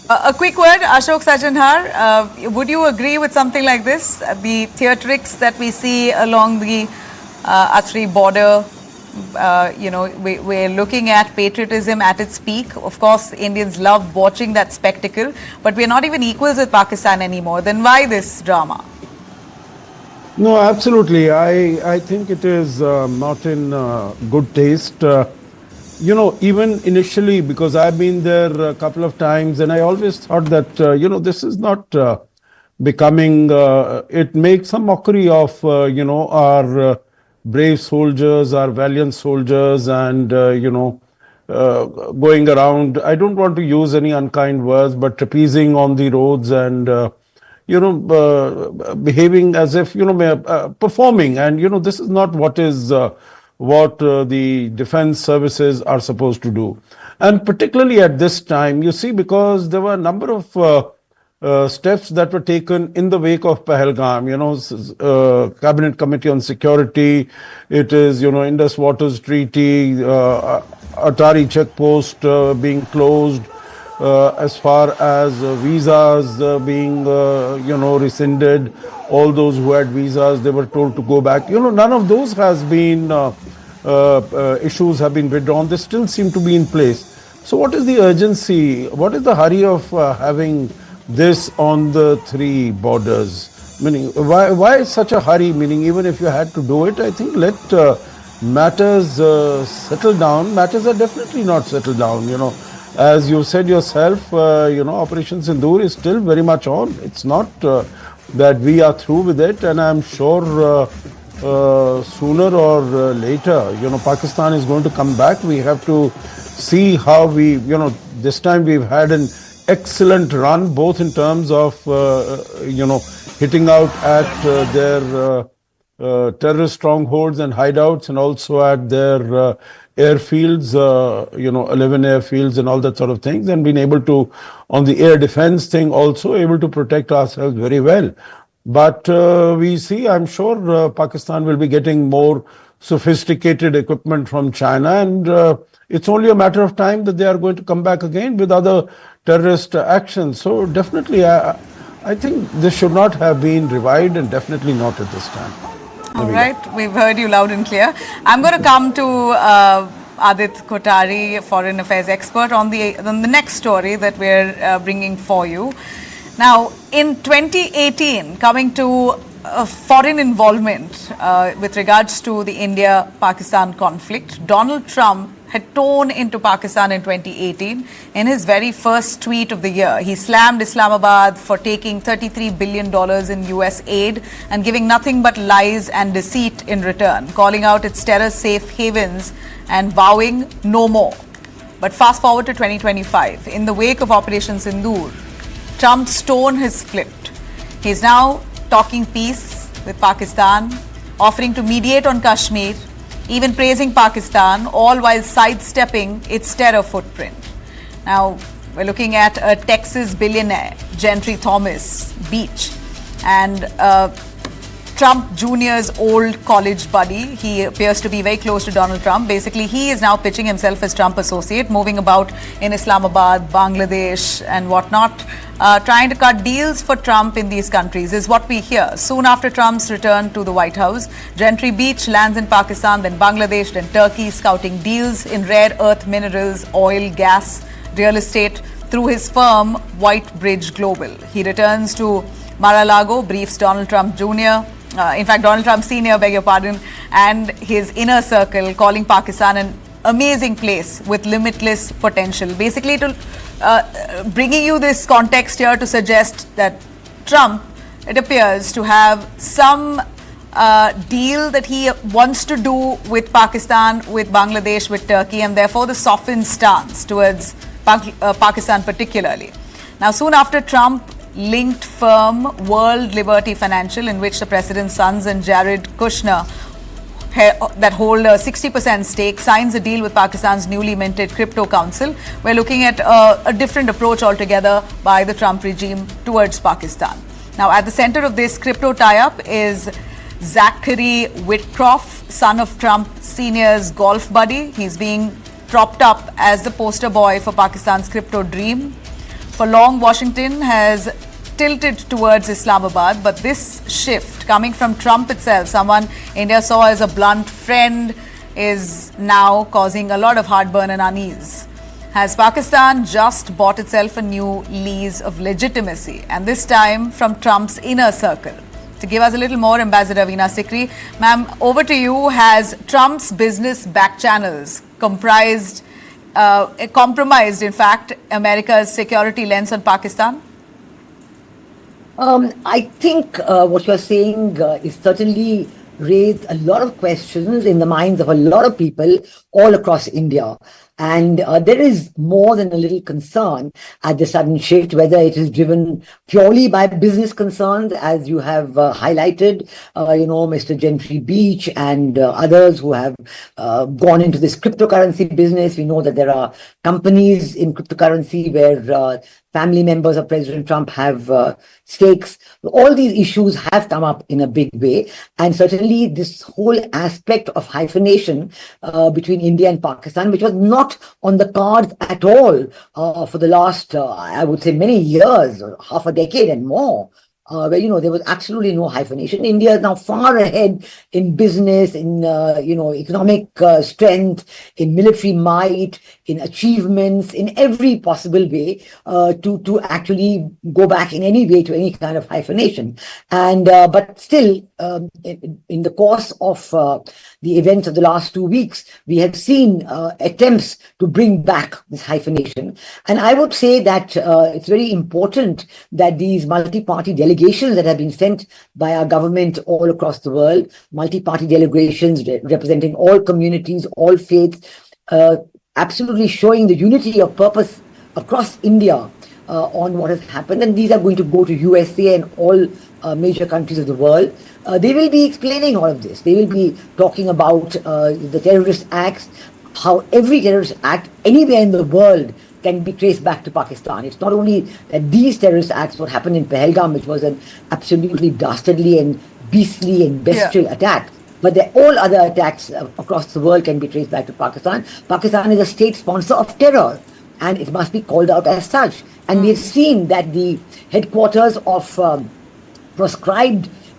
A quick word, Ashok Sajjinhar, would you agree with something like this? The theatrics that we see along the Attari border, we're looking at patriotism at its peak. Of course, Indians love watching that spectacle, but we're not even equals with Pakistan anymore. Then why this drama? No, absolutely. I think it is not in good taste. Even initially, because I've been there a couple of times, and I always thought that, this is not becoming, it makes a mockery of, our brave soldiers, our valiant soldiers, and, going around, I don't want to use any unkind words, but trapezing on the roads and, behaving as if, performing. And, this is not what the defense services are supposed to do. And particularly at this time, you see, because there were a number of steps that were taken in the wake of Pahalgam, Cabinet Committee on Security, it is, Indus Waters Treaty, Attari checkpost being closed, as far as visas being, rescinded. All those who had visas, they were told to go back. None of those has been, issues have been withdrawn. They still seem to be in place. So what is the urgency? What is the hurry of having this on the three borders? Meaning, why such a hurry? Meaning, even if you had to do it, I think let matters settle down. Matters are definitely not settled down, As you said yourself, Operation Sindoor is still very much on. It's not that we are through with it, and I'm sure sooner or later, Pakistan is going to come back. We have to see how we, this time we've had an excellent run, both in terms of, hitting out at their terrorist strongholds and hideouts, and also at their airfields, 11 airfields and all that sort of things, and been able to, on the air defense thing also, able to protect ourselves very well. But we see, I'm sure Pakistan will be getting more sophisticated equipment from China, and it's only a matter of time that they are going to come back again with other terrorist actions. So definitely, I think this should not have been revived, and definitely not at this time. All right, we've heard you loud and clear. I'm going to come to Adit Kothari, foreign affairs expert, on the next story that we're bringing for you. Now, in 2018, coming to foreign involvement with regards to the India-Pakistan conflict, Donald Trump had torn into Pakistan in 2018 in his very first tweet of the year. He slammed Islamabad for taking $33 billion in US aid and giving nothing but lies and deceit in return, calling out its terror safe havens and vowing no more. But fast forward to 2025, in the wake of Operation Sindoor, Trump's tone has flipped. He's now talking peace with Pakistan, offering to mediate on Kashmir, even praising Pakistan, all while sidestepping its terror footprint. Now, we're looking at a Texas billionaire, Gentry Thomas Beach, and Trump Jr.'s old college buddy. He appears to be very close to Donald Trump. Basically, he is now pitching himself as Trump associate, moving about in Islamabad, Bangladesh, and whatnot, trying to cut deals for Trump in these countries, is what we hear. Soon after Trump's return to the White House, Gentry Beach lands in Pakistan, then Bangladesh, then Turkey, scouting deals in rare earth minerals, oil, gas, real estate through his firm, White Bridge Global. He returns to Mar-a-Lago, briefs Donald Trump Jr., in fact, Donald Trump Sr., beg your pardon, and his inner circle, calling Pakistan an amazing place with limitless potential. Basically, bringing you this context here to suggest that Trump, it appears, to have some deal that he wants to do with Pakistan, with Bangladesh, with Turkey, and therefore the softened stance towards Pakistan particularly. Now, soon after Trump linked firm World Liberty Financial, in which the president's sons and Jared Kushner, that hold a 60% stake, signs a deal with Pakistan's newly minted crypto council. We're looking at a different approach altogether by the Trump regime towards Pakistan. Now, at the center of this crypto tie-up is Zachary Whitcroft, son of Trump Sr.'s golf buddy. He's being propped up as the poster boy for Pakistan's crypto dream. For long, Washington has tilted towards Islamabad, but this shift coming from Trump itself, someone India saw as a blunt friend, is now causing a lot of heartburn and unease. Has Pakistan just bought itself a new lease of legitimacy, and this time from Trump's inner circle? To give us a little more, Ambassador Veena Sikri. Ma'am, over to you. Has Trump's business back channels compromised, in fact, America's security lens on Pakistan? I think what you're saying is certainly raised a lot of questions in the minds of a lot of people all across India. And there is more than a little concern at the sudden shift, whether it is driven purely by business concerns, as you have highlighted, Mr. Gentry Beach and others who have gone into this cryptocurrency business. We know that there are companies in cryptocurrency where family members of President Trump have stakes. All these issues have come up in a big way. And certainly this whole aspect of hyphenation between India and Pakistan, which was not on the cards at all for the last, I would say, many years, half a decade and more. Where, there was absolutely no hyphenation. India is now far ahead in business, in, economic strength, in military might, in achievements, in every possible way to actually go back in any way to any kind of hyphenation. And but still, in the course of the events of the last 2 weeks, we have seen attempts to bring back this hyphenation. And I would say that it's very important that these multi-party delegations that have been sent by our government all across the world, multi-party delegations representing all communities, all faiths, absolutely showing the unity of purpose across India on what has happened. And these are going to go to USA and all major countries of the world. They will be explaining all of this. They will be talking about the terrorist acts, how every terrorist act anywhere in the world can be traced back to Pakistan. It's not only that these terrorist acts, what happened in Pahalgam, which was an absolutely dastardly and beastly and bestial attack, but all other attacks across the world can be traced back to Pakistan. Pakistan is a state sponsor of terror, and it must be called out as such. And we've seen that the headquarters of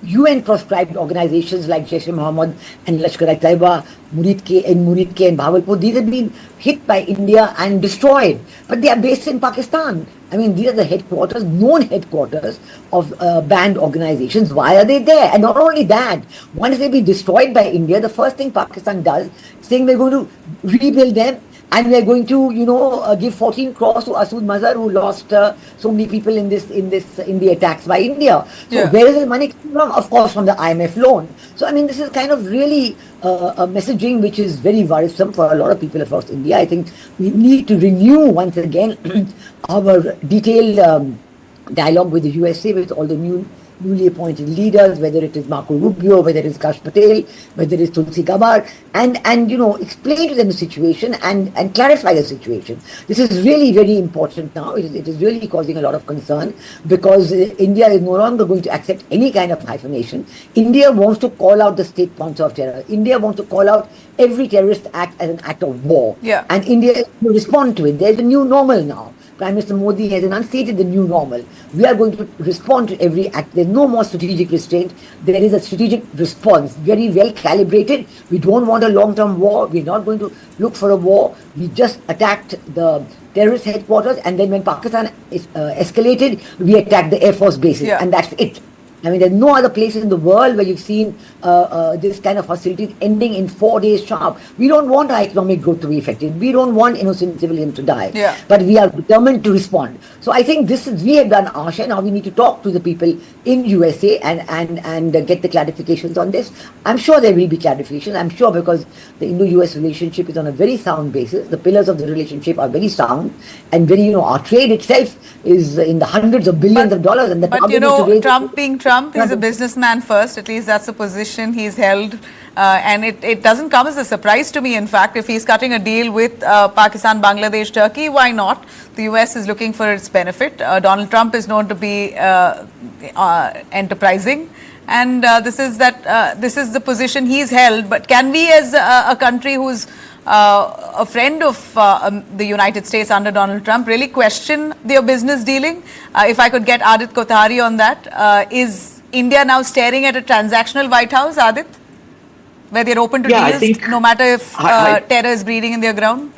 UN-proscribed organizations like Jaish-e-Mohammed and Lashkar-e-Taiba, Murid and Bahawalpur, these have been hit by India and destroyed. But they are based in Pakistan. I mean, these are the headquarters, known headquarters of banned organizations. Why are they there? And not only that, once they be destroyed by India, the first thing Pakistan does, saying we're going to rebuild them, and we're going to, give 14 crores to Asood Mazhar, who lost so many people in the attacks by India. So where is the money coming from? Of course, from the IMF loan. So I mean, this is kind of really a messaging which is very worrisome for a lot of people across India. I think we need to renew once again our detailed dialogue with the USA, with all the newly appointed leaders, whether it is Marco Rubio, whether it is Kash Patel, whether it is Tulsi Gabbard, and explain to them the situation and clarify the situation. This is really very important now. It is really causing a lot of concern because India is no longer going to accept any kind of hyphenation. India wants to call out the state sponsor of terror. India wants to call out every terrorist act as an act of war. Yeah. And India will respond to it. There's a new normal now. Prime Minister Modi has enunciated the new normal. We are going to respond to every act. There's no more strategic restraint. There is a strategic response, very well calibrated. We don't want a long-term war. We're not going to look for a war. We just attacked the terrorist headquarters, and then when Pakistan escalated, we attacked the Air Force bases, and that's it. I mean, there's no other place in the world where you've seen this kind of hostilities ending in 4 days sharp. We don't want our economic growth to be affected. We don't want innocent civilians to die. Yeah. But we are determined to respond. So I think we have done our share. Now we need to talk to the people in USA and get the clarifications on this. I'm sure there will be clarifications. I'm sure because the Indo-US relationship is on a very sound basis. The pillars of the relationship are very sound and very, our trade itself is in the hundreds of billions of dollars. And Trump being Trump, he's a businessman first. At least that's the position he's held. And it doesn't come as a surprise to me, in fact. If he's cutting a deal with Pakistan, Bangladesh, Turkey, why not? The US is looking for its benefit. Donald Trump is known to be enterprising. And this is the position he's held. But can we, as a country who's a friend of the United States under Donald Trump, really question their business dealing? If I could get Adit Kothari on that. Is India now staring at a transactional White House, Adit? Where they're open to deals, no matter if terror is breeding in their ground?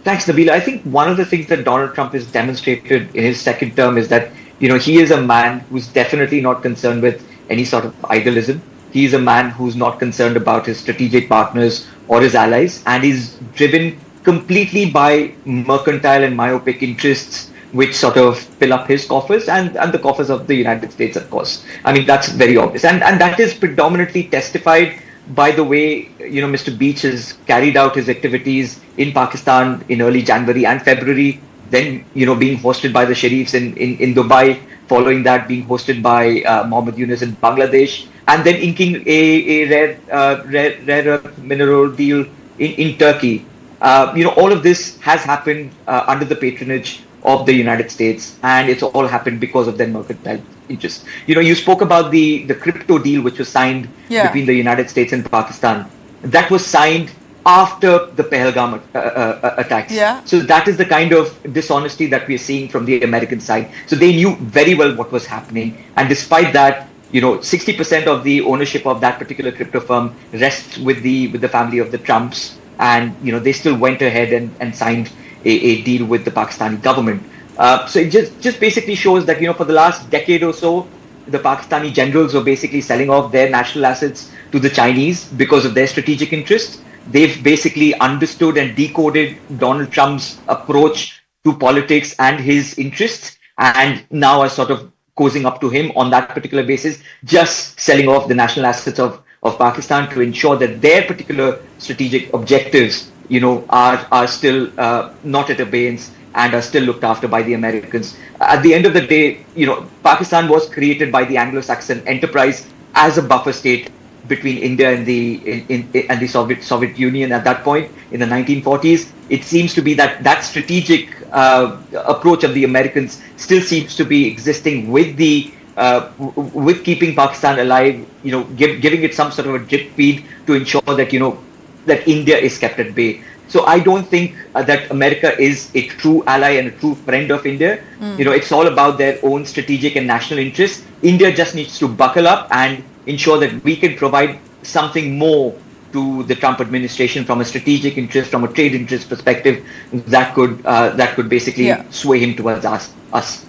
Thanks, Nabila. I think one of the things that Donald Trump has demonstrated in his second term is that, he is a man who's definitely not concerned with any sort of idealism. He is a man who's not concerned about his strategic partners or his allies, and is driven completely by mercantile and myopic interests which sort of fill up his coffers and the coffers of the United States, of course. I mean, that's very obvious. And that is predominantly testified by the way, Mr. Beach has carried out his activities in Pakistan in early January and February, then, being hosted by the Sharifs in Dubai, following that being hosted by Mohammed Yunus in Bangladesh, and then inking a rare earth mineral deal in Turkey. All of this has happened under the patronage of the United States, and it's all happened because of their mercantile interests. You spoke about the crypto deal which was signed between the United States and Pakistan. That was signed after the Pahalgam attacks. So that is the kind of dishonesty that we are seeing from the American side. So they knew very well what was happening, and despite that, 60% of the ownership of that particular crypto firm rests with the family of the Trumps, and they still went ahead and signed a deal with the Pakistani government. So it just basically shows that for the last decade or so, the Pakistani generals were basically selling off their national assets to the Chinese because of their strategic interests. They've basically understood and decoded Donald Trump's approach to politics and his interests, and now are sort of cozying up to him on that particular basis, just selling off the national assets of Pakistan to ensure that their particular strategic objectives, are still not at abeyance and are still looked after by the Americans. At the end of the day, Pakistan was created by the Anglo-Saxon enterprise as a buffer state between India and the Soviet Union at that point in the 1940s. It seems to be that strategic approach of the Americans still seems to be existing with with keeping Pakistan alive, giving it some sort of a drip feed to ensure that that India is kept at bay. So I don't think that America is a true ally and a true friend of India. It's all about their own strategic and national interests. India just needs to buckle up and ensure that we can provide something more to the Trump administration from a strategic interest, from a trade interest perspective, that could basically sway him towards us,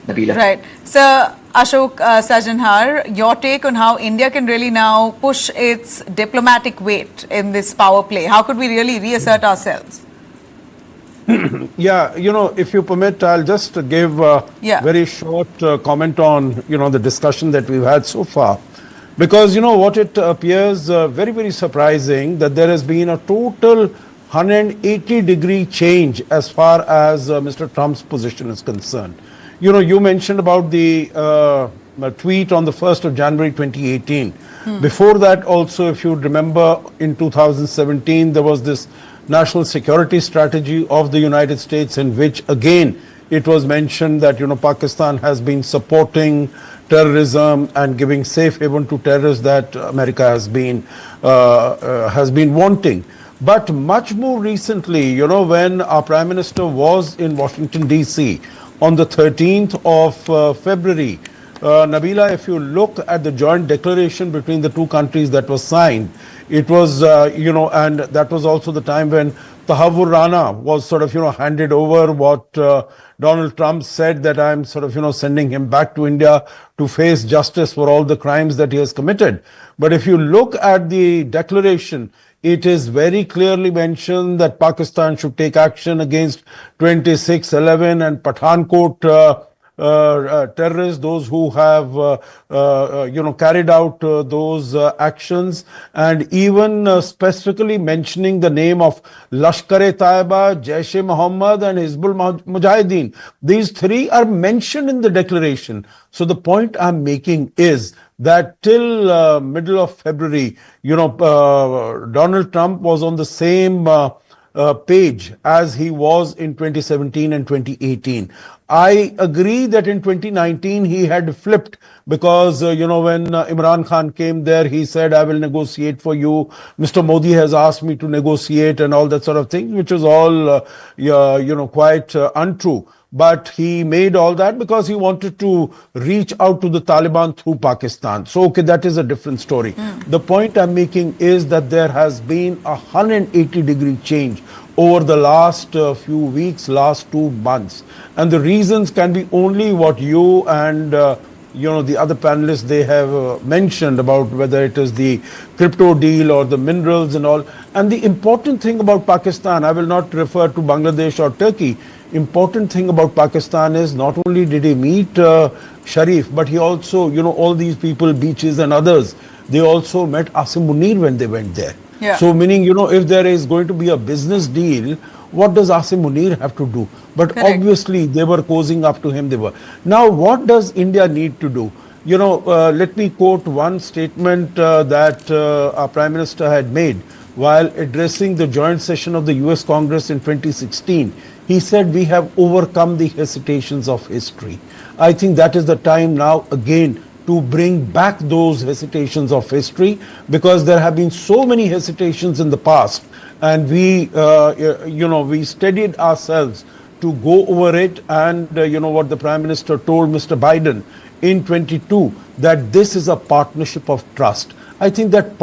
Nabila. Right. So, Ashok Sajjinhar, your take on how India can really now push its diplomatic weight in this power play? How could we really reassert ourselves? Yeah, if you permit, I'll just give a very short comment on, the discussion that we've had so far. Because, what it appears very, very surprising that there has been a total 180-degree change as far as Mr. Trump's position is concerned. You mentioned about the tweet on the 1st of January 2018. Before that also, if you remember, in 2017, there was this national security strategy of the United States in which, again, it was mentioned that, Pakistan has been supporting terrorism and giving safe haven to terrorists that America has been wanting. But much more recently, when our Prime Minister was in Washington, D.C., on the 13th of February, Nabila, if you look at the joint declaration between the two countries that was signed, it was, and that was also the time when Tahavur Rana was sort of, handed over what Donald Trump said that I'm sort of, sending him back to India to face justice for all the crimes that he has committed. But if you look at the declaration, it is very clearly mentioned that Pakistan should take action against 2611 and Pathankot terrorists, those who have, carried out those actions, and even specifically mentioning the name of Lashkar-e-Taiba, Jaish-e-Mohammed and Hizbul Mujahideen. These three are mentioned in the declaration. So the point I'm making is that till middle of February, Donald Trump was on the same page as he was in 2017 and 2018. I agree that in 2019 he had flipped because, when Imran Khan came there, he said, I will negotiate for you. Mr. Modi has asked me to negotiate and all that sort of thing, which is all, quite untrue. But he made all that because he wanted to reach out to the Taliban through Pakistan. So, okay, that is a different story. The point I'm making is that there has been a 180-degree change over the last few weeks, last 2 months. And the reasons can be only what you and the other panelists, they have mentioned about whether it is the crypto deal or the minerals and all. And the important thing about Pakistan, I will not refer to Bangladesh or Turkey. Important thing about Pakistan is not only did he meet Sharif, but he also, all these people, Beaches and others, they also met Asim Munir when they went there. Yeah. So meaning, if there is going to be a business deal, what does Asim Munir have to do? But Correct. obviously they were cozying up to him. Now, what does India need to do? Let me quote one statement that our Prime Minister had made while addressing the joint session of the US Congress in 2016. He said, we have overcome the hesitations of history. I think that is the time now again to bring back those hesitations of history, because there have been so many hesitations in the past, and we steadied ourselves to go over it. And what the Prime Minister told Mr. Biden in 22, that this is a partnership of trust. I think that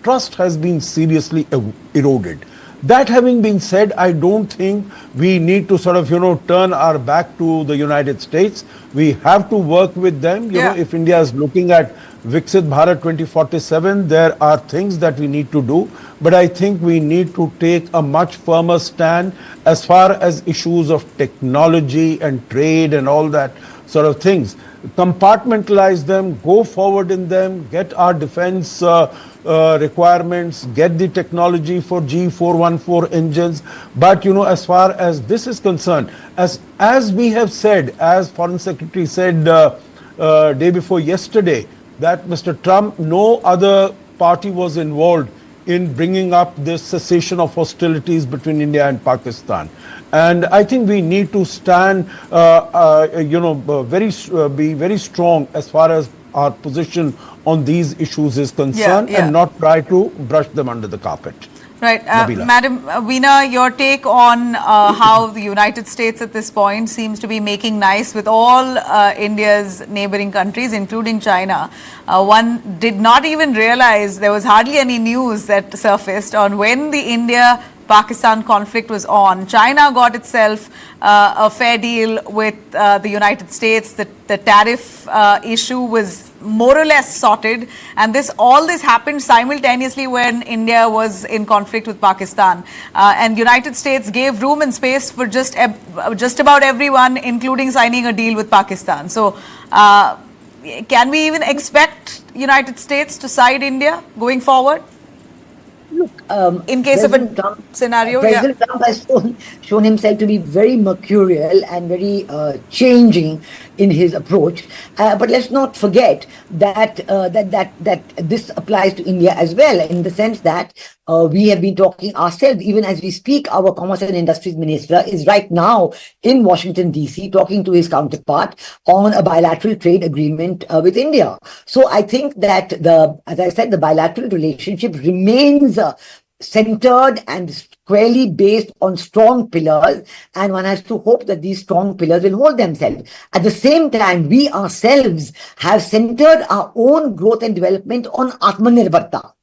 trust has been seriously eroded. That having been said, I don't think we need to sort of, turn our back to the United States. We have to work with them. If India is looking at Viksit Bharat 2047, there are things that we need to do. But I think we need to take a much firmer stand as far as issues of technology and trade and all that sort of things. Compartmentalize them, go forward in them, get our defense requirements, get the technology for G414 engines. But as far as this is concerned, as we have said, as Foreign Secretary said day before yesterday, that Mr. Trump, no other party was involved in bringing up this cessation of hostilities between India and Pakistan. And I think we need to stand, be very strong as far as our position on these issues is concerned, and not try to brush them under the carpet. Right. Madam Veena, your take on how the United States at this point seems to be making nice with all India's neighboring countries, including China. One did not even realize there was hardly any news that surfaced on when the India-Pakistan conflict was on. China got itself a fair deal with the United States. The tariff issue was more or less sorted, and all this happened simultaneously when India was in conflict with Pakistan, and United States gave room and space for just about everyone, including signing a deal with Pakistan. So can we even expect United States to side India going forward? Look, in case of a scenario, President Trump has shown himself to be very mercurial and very changing in his approach. But let's not forget that that this applies to India as well, in the sense that we have been talking ourselves, even as we speak. Our Commerce and Industries Minister is right now in Washington, D.C., talking to his counterpart on a bilateral trade agreement with India. So I think that as I said, the bilateral relationship remains centered and squarely based on strong pillars, and one has to hope that these strong pillars will hold themselves. At the same time, we ourselves have centered our own growth and development on Atmanirbharta,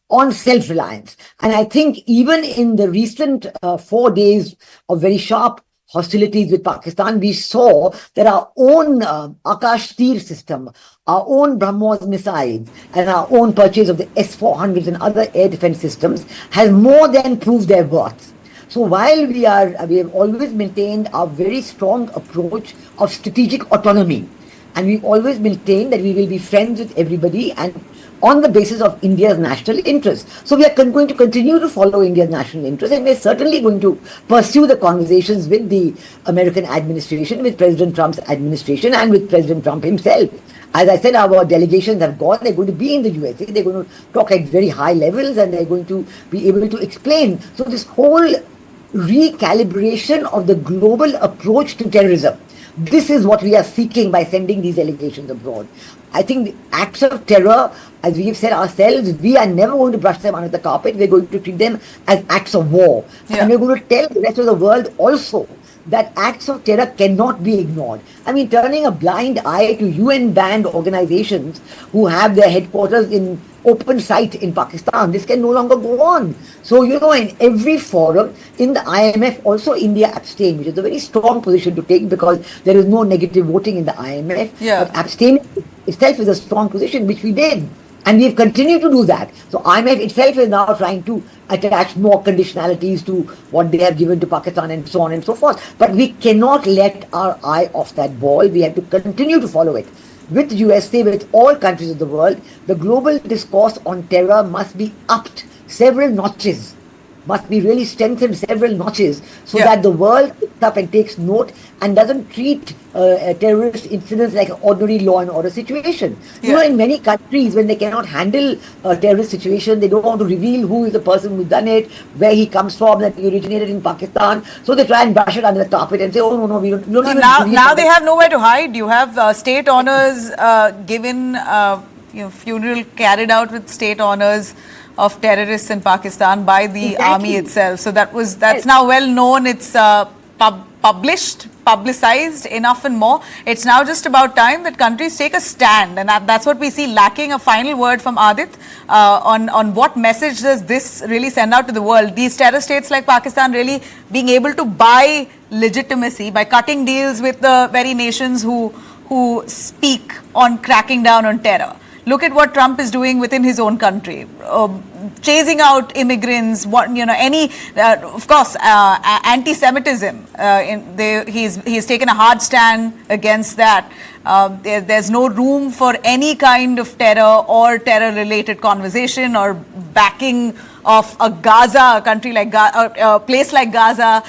on self-reliance. And I think even in the recent 4 days of very sharp hostilities with Pakistan, we saw that our own Akash Tir system, our own BrahMos missiles, and our own purchase of the S-400s and other air defense systems has more than proved their worth. So while we have always maintained our very strong approach of strategic autonomy, and we've always maintained that we will be friends with everybody and on the basis of India's national interest. So we are going to continue to follow India's national interest, and we're certainly going to pursue the conversations with the American administration, with President Trump's administration, and with President Trump himself. As I said, our delegations have gone. They're going to be in the USA. They're going to talk at very high levels, and they're going to be able to explain. So this whole recalibration of the global approach to terrorism, this is what we are seeking by sending these delegations abroad. I think the acts of terror, as we have said ourselves, we are never going to brush them under the carpet. We're going to treat them as acts of war. And we're going to tell the rest of the world also that acts of terror cannot be ignored. I mean, turning a blind eye to UN-banned organizations who have their headquarters in open sight in Pakistan, this can no longer go on. So, in every forum, in the IMF, also India abstained, which is a very strong position to take because there is no negative voting in the IMF. Yeah. But abstaining itself is a strong position, which we did. And we've continued to do that. So IMF itself is now trying to attach more conditionalities to what they have given to Pakistan and so on and so forth. But we cannot let our eye off that ball. We have to continue to follow it. With USA, with all countries of the world, the global discourse on terror must be upped several notches, must be really strengthened several notches so that the world picks up and takes note and doesn't treat terrorist incidents like an ordinary law and order situation. In many countries, when they cannot handle a terrorist situation, they don't want to reveal who is the person who's done it, where he comes from, that he originated in Pakistan. So they try and brush it under the carpet and say, oh, no, we don't even now they have nowhere to hide. You have state honors given, funeral carried out with state honors of terrorists in Pakistan by the army itself. So that's now well known. It's publicized enough and more. It's now just about time that countries take a stand, and that's what we see lacking. A final word from Adit on what message does this really send out to the world? These terror states like Pakistan really being able to buy legitimacy by cutting deals with the very nations who speak on cracking down on terror. Look at what Trump is doing within his own country, chasing out immigrants. Of course, anti-Semitism. He's taken a hard stand against that. There's no room for any kind of terror or terror-related conversation or backing of a Gaza, a country like a place like Gaza,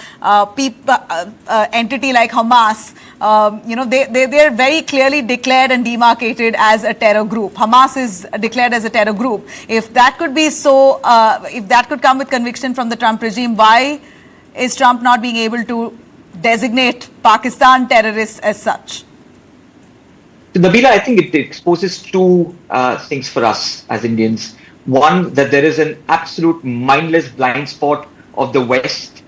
entity like Hamas. They're very clearly declared and demarcated as a terror group. Hamas is declared as a terror group. If that could be so, if that could come with conviction from the Trump regime, why is Trump not being able to designate Pakistan terrorists as such? Nabila, I think it exposes two things for us as Indians. One, that there is an absolute mindless blind spot of the West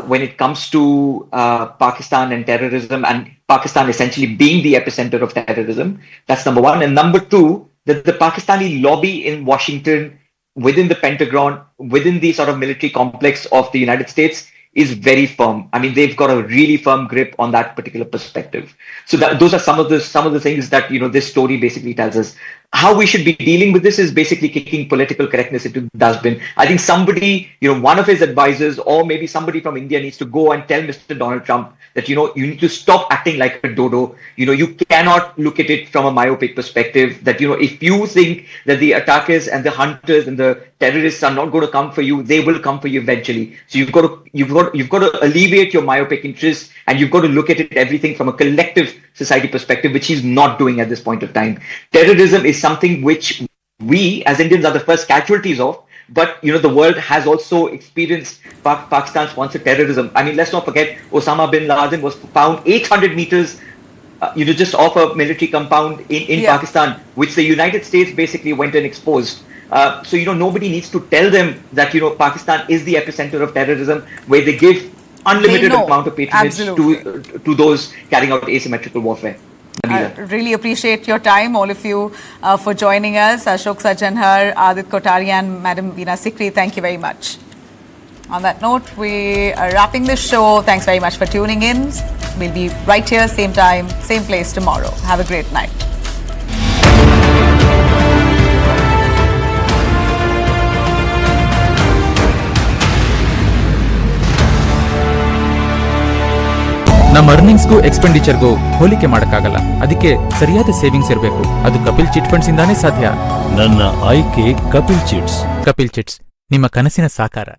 when it comes to Pakistan and terrorism, and Pakistan essentially being the epicenter of terrorism. That's number one. And number two, that the Pakistani lobby in Washington, within the Pentagon, within the sort of military complex of the United States, is very firm. I mean, they've got a really firm grip on that particular perspective. So those are some of the things that this story basically tells us. How we should be dealing with this is basically kicking political correctness into the dustbin. I think somebody, one of his advisors, or maybe somebody from India, needs to go and tell Mr. Donald Trump that you need to stop acting like a dodo. You cannot look at it from a myopic perspective. That if you think that the attackers and the hunters and the terrorists are not going to come for you, they will come for you eventually. So you've got to alleviate your myopic interests, and you've got to look at everything from a collective society perspective, which he's not doing at this point of time. Terrorism is something which we as Indians are the first casualties of, but the world has also experienced Pakistan-sponsored terrorism. I mean, let's not forget Osama bin Laden was found 800 meters just off a military compound in Pakistan, which the United States basically went and exposed. So nobody needs to tell them that Pakistan is the epicenter of terrorism, where they give unlimited amount of patronage to those carrying out asymmetrical warfare. I really appreciate your time, all of you, for joining us. Ashok Sajjinhar, Adit Kothari and Madam Veena Sikri, thank you very much. On that note, we are wrapping this show. Thanks very much for tuning in. We'll be right here, same time, same place tomorrow. Have a great night. ನಮ್ಮ ಅರ್ನಿಂಗ್ಸ್ಗೂ ಎಕ್ಸ್ಪೆಂಡಿಚರ್ಗೂ ಹೋಲಿಕೆ ಮಾಡೋಕ್ಕಾಗಲ್ಲ. ಅದಕ್ಕೆ ಸರಿಯಾದ savings ಇರಬೇಕು. ಅದು Kapil chit funds ಇಂದಾನೇ ಸಾಧ್ಯ. ನನ್ನ ಆಯ್ಕೆ ಕಪಿಲ್ ಚಿಟ್ಸ್. ಕಪಿಲ್ ಚಿಟ್ಸ್, ನಿಮ್ಮ ಕನಸಿನ ಸಾಕಾರ.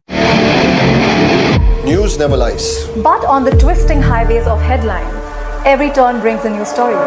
News never lies. But on the twisting highways of headlines, every turn brings a new story.